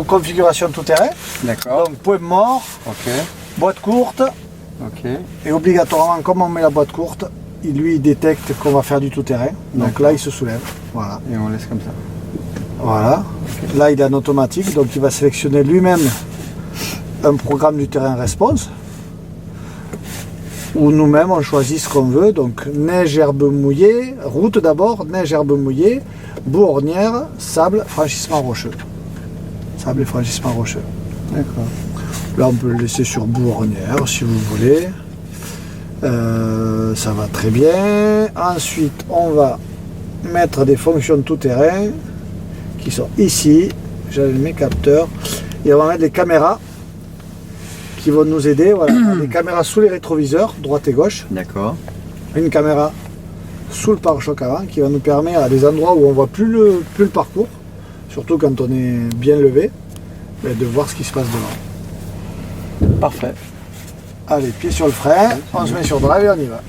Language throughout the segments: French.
configuration tout terrain. D'accord. Donc point mort, Ok. boîte courte. Ok. Et obligatoirement, comme on met la boîte courte, il détecte qu'on va faire du tout terrain. Donc là, il se soulève. Voilà. Et on laisse comme ça. Voilà. Là, il est en automatique, donc il va sélectionner lui-même un programme du terrain response. Où nous-mêmes, on choisit ce qu'on veut. Donc neige, herbe mouillée, route d'abord, neige, herbe mouillée, boue ornière, sable, franchissement rocheux. Sable et franchissement rocheux. D'accord. Là, on peut le laisser sur boue ornière si vous voulez. Ça va très bien. Ensuite, on va mettre des fonctions tout-terrain qui sont ici. J'avais mes capteurs. Et on va mettre des caméras qui vont nous aider. Voilà. Des caméras sous les rétroviseurs, droite et gauche. D'accord. Une caméra sous le pare-choc avant qui va nous permettre à des endroits où on ne voit plus le parcours, surtout quand on est bien levé, de voir ce qui se passe devant. Parfait. Allez, pied sur le frein, on se met sur drive et on y va.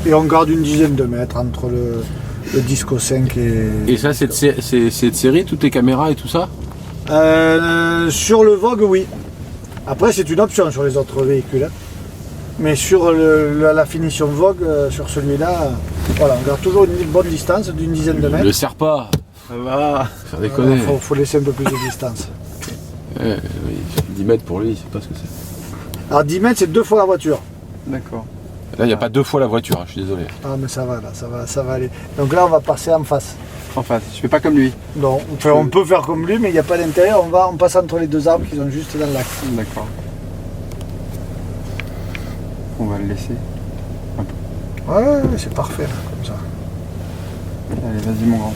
Et on garde une dizaine de mètres entre le Disco 5 et... Et ça, c'est de série, toutes les caméras et tout ça? Sur le Vogue, oui. Après, c'est une option sur les autres véhicules. Hein. Mais sur la finition Vogue, sur celui-là, voilà, on garde toujours une bonne distance d'une dizaine de mètres. Le serre pas. Ça va. Faire déconner. Faut laisser un peu plus de distance. Oui, 10 mètres pour lui, c'est pas ce que c'est. Alors 10 mètres, c'est 2 fois la voiture. D'accord. Là, il n'y a pas 2 fois la voiture, hein, je suis désolé. Ah, mais ça va, là, ça va aller. Donc là, on va passer en face. En face. Je fais pas comme lui. Non, enfin, on peut faire comme lui, mais il n'y a pas d'intérêt. On passe entre les deux arbres qui sont juste dans l'axe. D'accord. On va le laisser. Ouais, c'est parfait, là, comme ça. Allez, vas-y mon grand.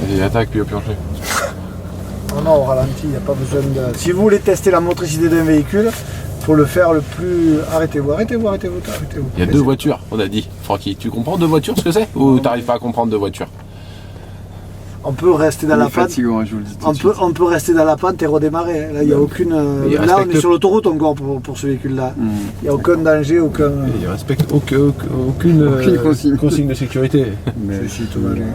Vas-y, attaque, puis au plancher. Non, non, au ralenti, il n'y a pas besoin de... Si vous voulez tester la motricité d'un véhicule, il faut le faire le plus... Arrêtez-vous. Il y a 2 voitures, on a dit. Francky, tu comprends 2 voitures, ce que c'est? Ou t'arrives pas à comprendre 2 voitures? On peut rester dans la pente. Fatigant, je vous le dis tout de suite. On peut rester dans la pente et redémarrer. Là, il n'y a aucune... Là, on est sur l'autoroute encore pour ce véhicule-là. Il n'y a aucun danger, aucun... Il respecte aucune consigne de sécurité. Mais Si, tout va bien.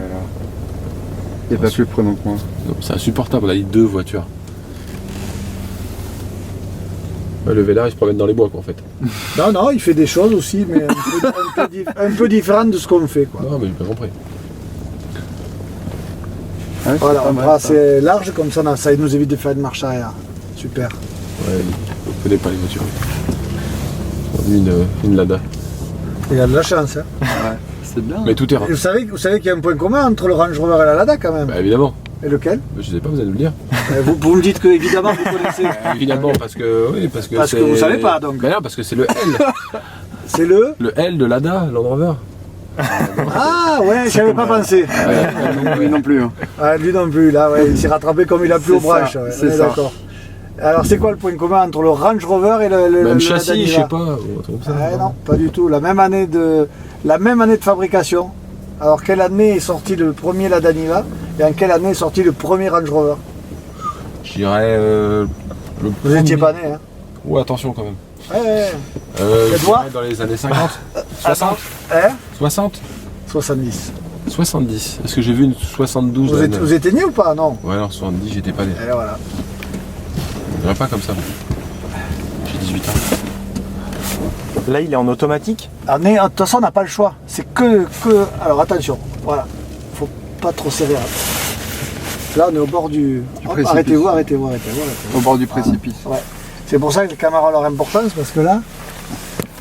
Il n'y a pas plus prenant que moi. Non, c'est insupportable, on a dit 2 voitures. Ouais, le Vélar, il se promène dans les bois, quoi, en fait. Non, non, il fait des choses aussi, mais un peu différentes de ce qu'on fait, quoi. Non, mais j'ai pas compris. Ouais, Voilà, pas on mal, va ça. assez large, comme ça nous évite de faire une marche arrière. Super. Ouais, je connais pas les voitures. On a vu une Lada. Il a de la chance, hein. Ouais, c'est bien. Mais tout terrain. Et vous savez qu'il y a un point commun entre le Range Rover et la Lada, quand même. Bah évidemment. Et lequel? Je sais pas, vous allez nous le dire. Vous me dites que, évidemment, vous connaissez. Évidemment, parce que Parce que vous savez pas, donc. Bah non, parce que c'est le L. C'est le... Le L de Lada, Land Rover. Ah, ouais, j'y avais pas pensé. Lui non plus. Hein. Ah, lui non plus, là, ouais, il s'est rattrapé comme il a plu aux C'est ça, branches. Ouais, c'est on est ça. d'accord. Alors, c'est quoi le point commun entre le Range Rover et le Même la châssis, Daniva? je sais pas. Ou un truc comme ça. Ouais, non, pas du tout. La même année de fabrication. Alors, quelle année est sorti le premier la Daniva et en quelle année est sorti le premier Range Rover? Je dirais le Vous n'étiez pas né, hein? Oh, attention quand même. Ouais. Je doigts dirais dans les années 50. 60. Hein? 60. 70. 70. Est-ce que j'ai vu une 72 Vous, là, vous étiez né ou pas? Non. Ouais, alors 70, j'étais pas né. Et voilà. Je dirais pas comme ça. J'ai 18 ans. Là, il est en automatique. Alors, de toute façon, on n'a pas le choix. C'est que... Alors, attention. Voilà. Faut pas trop serrer. Là, on est au bord du... Hop, précipice. Arrêtez-vous. Au bord du précipice. Ouais. C'est pour ça que les caméras ont leur importance, parce que là,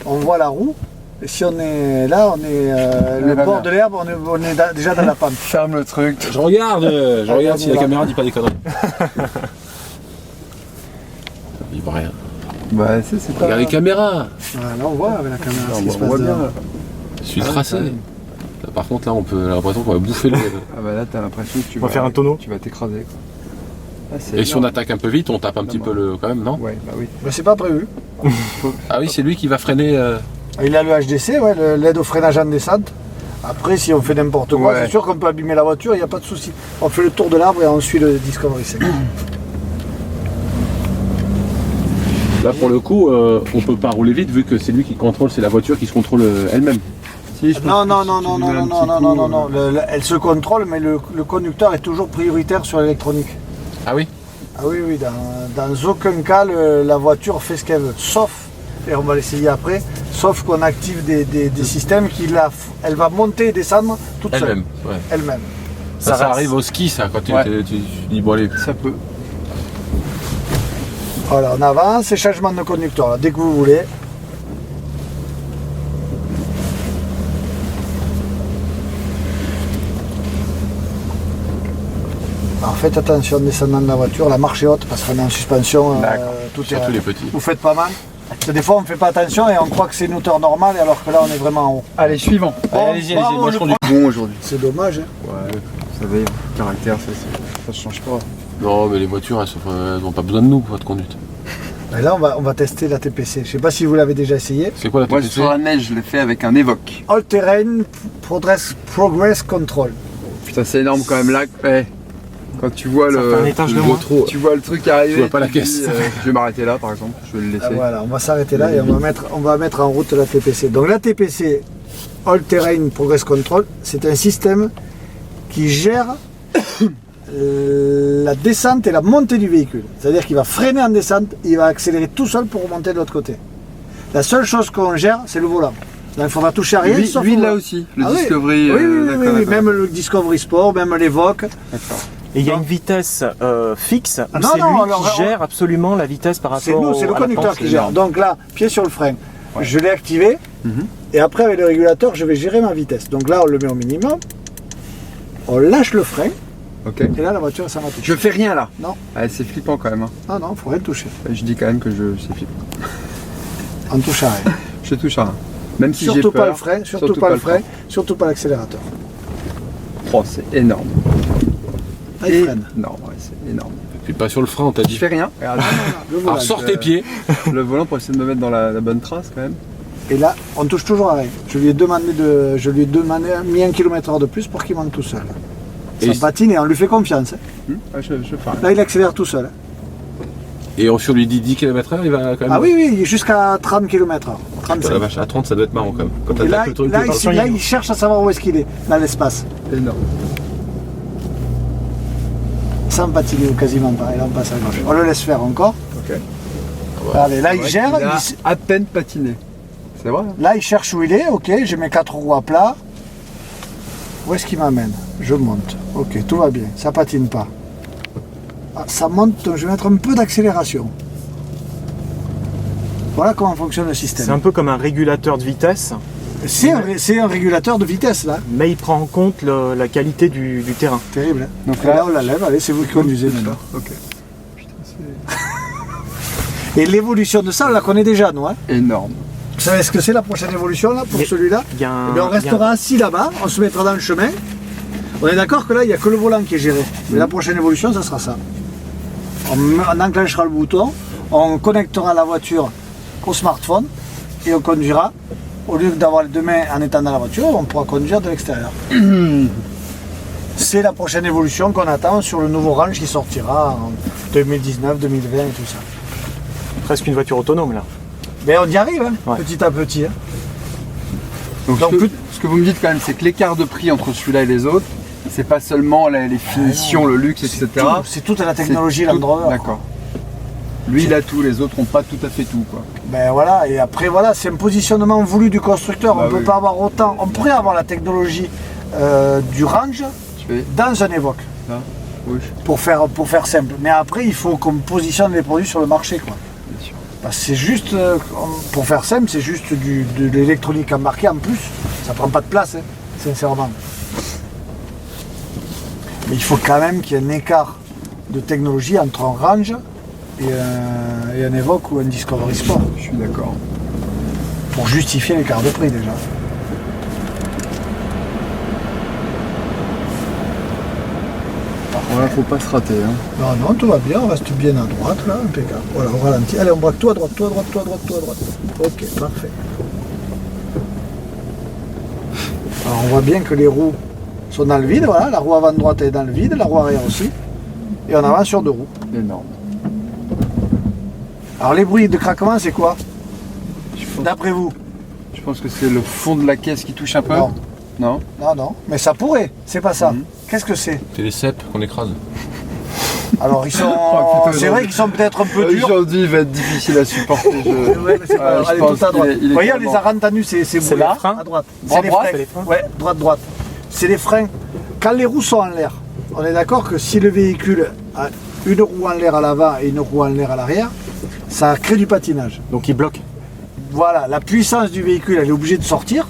on voit la roue. Et si on est là, on est le va bord bien. de l'herbe, on est déjà dans la pente. Ferme le truc. Je regarde si la caméra dit pas des conneries. Il voit rien. Bah, c'est pas. Regarde les caméras. Voilà, là, on voit avec la caméra ce qui se On passe voit bien. dehors. Là. Je suis tracé. Par contre, là, on a l'impression qu'on va bouffer le. Ah bah là, t'as l'impression que tu On va faire un tonneau. Tu vas t'écraser. Quoi. Ah, c'est Et si on énorme. attaque un peu vite, on tape un petit peu le. Quand même, non? Ouais, bah oui. Mais c'est pas prévu. Ah oui, c'est lui qui va freiner. Il a le HDC, ouais, l'aide au freinage en descente. Après, si on fait n'importe quoi, Ouais. c'est sûr qu'on peut abîmer la voiture, il n'y a pas de souci. On fait le tour de l'arbre et on suit le Discovery 5. Là, pour le coup, on peut pas rouler vite vu que c'est lui qui contrôle, c'est la voiture qui se contrôle elle-même. Si, je pense Non, que non, si non, tu non, lui non, mets un non, petit non, coup, non, non, elle se contrôle, mais le conducteur est toujours prioritaire sur l'électronique. Ah oui. Ah oui, oui, dans aucun cas la voiture fait ce qu'elle veut, sauf, et on va l'essayer après, sauf qu'on active des systèmes elle va monter et descendre toute seule. Elle-même. Ouais. Elle-même. Ça reste. arrive au ski, ça, quand tu dis bon allez. Ça peut. Voilà, on avance, et changement de conducteur, là, dès que vous voulez. Alors faites attention en descendant de la voiture, la marche est haute parce qu'on est en suspension, tout est Surtout les petits. Vous faites pas mal. Parce que des fois on ne fait pas attention et on croit que c'est une hauteur normale alors que là on est vraiment en haut. Allez, suivant. Allez, bravo, moi je le conduis. Bon aujourd'hui. C'est dommage. Hein. Ouais, ça va, caractère, ça se change pas. Non, mais les voitures, elles n'ont pas besoin de nous pour votre conduite. Et là on va tester la TPC. Je sais pas si vous l'avez déjà essayé. C'est quoi la Moi, TPC? sur la neige, je l'ai fait avec un Evoque. All Terrain Progress Control. Putain, c'est énorme quand même là. Ouais. Quand tu vois Ça fait un étage de moins. tu vois le truc arriver. Tu vois pas la te dis, caisse. je vais m'arrêter là, par exemple. Je vais le laisser. Ah, voilà, on va s'arrêter là et on va mettre en route la TPC. Donc la TPC, All Terrain Progress Control, c'est un système qui gère la descente et la montée du véhicule. C'est-à-dire qu'il va freiner en descente, il va accélérer tout seul pour remonter de l'autre côté. La seule chose qu'on gère, c'est le volant. Donc il faudra toucher à rien. Lui, sauf lui au là volant. aussi. Le Ah oui. Discovery. Oui, d'accord, d'accord. même le Discovery Sport, même l'Evoque. D'accord. Et il y a une vitesse fixe où Non, c'est non, lui alors, qui gère absolument la vitesse par C'est rapport nous, c'est le à la conducteur pente. qui gère. Donc là, pied sur le frein. Je l'ai activé. Mhm. Et après, avec le régulateur, je vais gérer ma vitesse. Donc là, on le met au minimum. On lâche le frein. Ok. Et là, la voiture, ça va toucher. Je fais rien là. Non. Ah, c'est flippant quand même. Hein. Non, non, il faut rien toucher. Je dis quand même que c'est flippant. On touche à rien. Je touche à rien. Même si j'ai Surtout peur. pas le frein, surtout pas le frein, surtout pas l'accélérateur. Oh, c'est énorme. Là, il freine. Non, ouais, c'est énorme. Puis pas sur le frein, on t'a Je dit. fais rien. Regarde. Le volant. Alors sors tes pieds. Le volant pour essayer de me mettre dans la bonne trace quand même. Et là, on touche toujours à rien. Je lui ai demandé mis 1 km/h de plus pour qu'il monte tout seul. Et Ça patine et on lui fait confiance. Hein. Ouais, je fais rien. Là, il accélère tout seul. Hein. Et si on lui dit 10 km/h, il va quand même. Ah oui, oui, jusqu'à 30 km/h. Putain, 35. la vache, à 30, ça doit être marrant quand même. Quand t'as Et là, le truc, là, tu il cherche à savoir où est-ce qu'il est, dans l'espace. Énorme. Sans patiner ou quasiment pas. Et là, on passe à gauche. On le laisse faire encore. Ok. Allez, là, il Ouais, gère. il a à peine patiné. C'est vrai. Hein. Là, il cherche où il est. Ok, j'ai mes 4 roues à plat. Où est-ce qu'il m'amène? Je monte. Ok, tout va bien. Ça patine pas. Ah, ça monte, donc je vais mettre un peu d'accélération. Voilà comment fonctionne le C'est système. un peu comme un régulateur de vitesse, C'est un régulateur de vitesse, là. mais il prend en compte la qualité du terrain. Terrible. Hein. Donc Et là, on la lève. Allez, c'est vous qui conduisez maintenant. Ok. Putain, c'est Et l'évolution de ça, on la connaît déjà, nous. Hein. énorme. Vous savez ce que c'est la prochaine évolution, là, pour Il y a- celui-là? Il y a un- Eh bien, on il y a un- restera assis là-bas, on se mettra dans le chemin. On est d'accord que là, il n'y a que le volant qui est géré. Mais la prochaine évolution, ça sera ça. On enclenchera le bouton, on connectera la voiture au smartphone et on conduira. Au lieu d'avoir les deux mains en étant dans la voiture, on pourra conduire de l'extérieur. C'est la prochaine évolution qu'on attend sur le nouveau range qui sortira en 2019, 2020 et tout ça. presque une voiture autonome là. Mais on y arrive, hein, Ouais. petit à petit. Hein. Donc, Donc, ce que vous me dites quand même, c'est que l'écart de prix entre celui-là et les autres, c'est pas seulement les finitions, le luxe, etc. C'est toute la technologie C'est tout- Land Rover. D'accord. Lui, il a tout, les autres n'ont pas tout à fait tout, quoi. Ben voilà, et après voilà, c'est un positionnement voulu du constructeur. Bah On peut oui. pas avoir autant. On pourrait avoir la technologie du range Tu fais dans un Evoque, là, gauche, pour faire simple. Mais après, il faut qu'on positionne les produits sur le marché, quoi. bien sûr. Parce que c'est juste, pour faire simple, c'est juste de l'électronique embarquée en plus. Ça prend pas de place, hein, sincèrement. Mais il faut quand même qu'il y ait un écart de technologie entre un range et un Evoque ou un Discovery Sport. Je suis d'accord. Pour justifier l'écart de prix déjà. Voilà, faut pas se rater. Hein. Non, non, tout va bien, on reste bien à droite là, impeccable. Voilà, on ralentit. Allez, on braque tout à droite, tout à droite, tout à droite, tout à droite. Ok, parfait. Alors on voit bien que les roues sont dans le vide, voilà, la roue avant droite est dans le vide, la roue arrière aussi. Et on avance sur deux roues. Énorme. Alors les bruits de craquement, c'est quoi? Je pense, D'après vous? je pense que c'est le fond de la caisse qui touche un peu. Non. Non. Non, non, mais ça pourrait, c'est pas ça. Mhm. Qu'est-ce que c'est? C'est les cèpes qu'on écrase. Alors ils sont, Oh, putain, c'est vrai qu'ils sont peut-être un peu durs. Aujourd'hui, il va être difficile à supporter. Ouais, mais c'est pas grave. je Allez, pense tout à droite. qu'il est Vous voyez, on les clairement- a rentanus, c'est vous, là, les freins à droite. Droite, C'est les droite, freins. c'est les freins. Ouais, droite. C'est les freins. Quand les roues sont en l'air, on est d'accord que si le véhicule a une roue en l'air à l'avant et une roue en l'air à l'arrière, ça crée du patinage. Donc il bloque. Voilà, la puissance du véhicule, elle est obligée de sortir.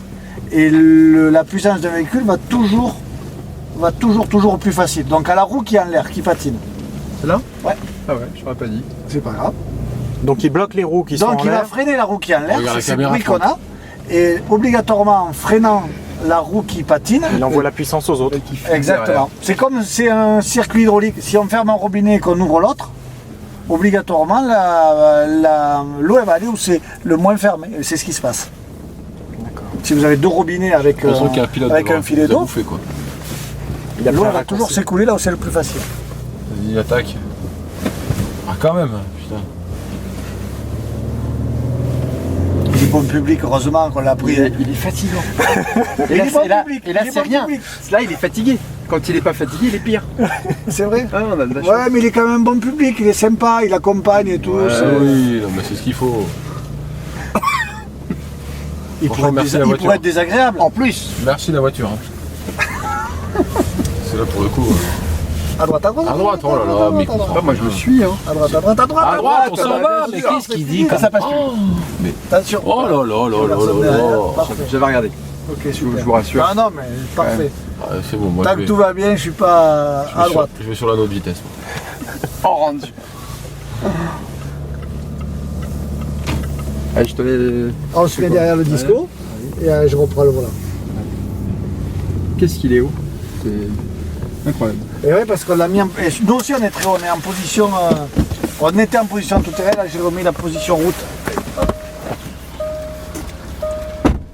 Et la puissance d'un véhicule va toujours plus facile. Donc à la roue qui est en l'air, qui patine. C'est là? Ouais. Ah ouais, je t'aurais pas dit. C'est pas grave. Donc il bloque les roues qui sont Donc en il va l'air. freiner la roue qui est en l'air, Regarde la c'est le caméra, bruit qu'on a. Et obligatoirement en freinant la roue qui patine. Il envoie la puissance aux autres. Exactement. C'est comme c'est un circuit hydraulique. Si on ferme un robinet et qu'on ouvre l'autre, obligatoirement l'eau elle va aller où c'est le moins fermé. Et c'est ce qui se passe. D'accord. Si vous avez deux robinets avec, De toute façon, qu'il y a un pilote avec devant, un filet il a d'eau, bouffé, quoi. Il a l'eau pris un elle va raccourci. toujours s'écouler là où c'est le plus facile. Vas-y, attaque. Ah, quand même, putain. Du bon public, heureusement qu'on l'a pris. Il est fatigant. Il est bon public, et là, il est c'est bon rien. public. Là, il est fatigué. Quand il est pas fatigué, il est pire. C'est vrai. Ah, on a de la chance. Ouais, mais il est quand même bon public, il est sympa, il accompagne et tout. Ouais, c'est- oui, non, mais c'est ce qu'il faut. Il Franchement, pourrait, merci la il voiture. pourrait être désagréable. En plus, Merci la voiture. Hein. C'est là pour le coup. À droite, À droite, oh là là, mais à droite, bah, moi je me suis. Hein. à droite, à droite, à droite, À droite, on s'en bah, va, bien mais sûr, qu'est-ce c'est qu'il fini, dit ça passe plus. Oh, Attention. oh là là là là Personne là derrière. là. Parfait. J'avais regardé. Ok, Je super. vous rassure. Ah non, mais parfait. Ah, c'est bon, moi Tant je que vais, tout va bien, je suis pas je à vais droite. je vais sur la note vitesse. moi. En rendu. Allez, je te mets. On se met derrière le disco et je reprends le volant. Qu'est-ce qu'il est haut? C'est incroyable. Et oui, parce qu'on l'a mis en... et nous aussi, on est en position... on était en position tout terrain, là j'ai remis la position route.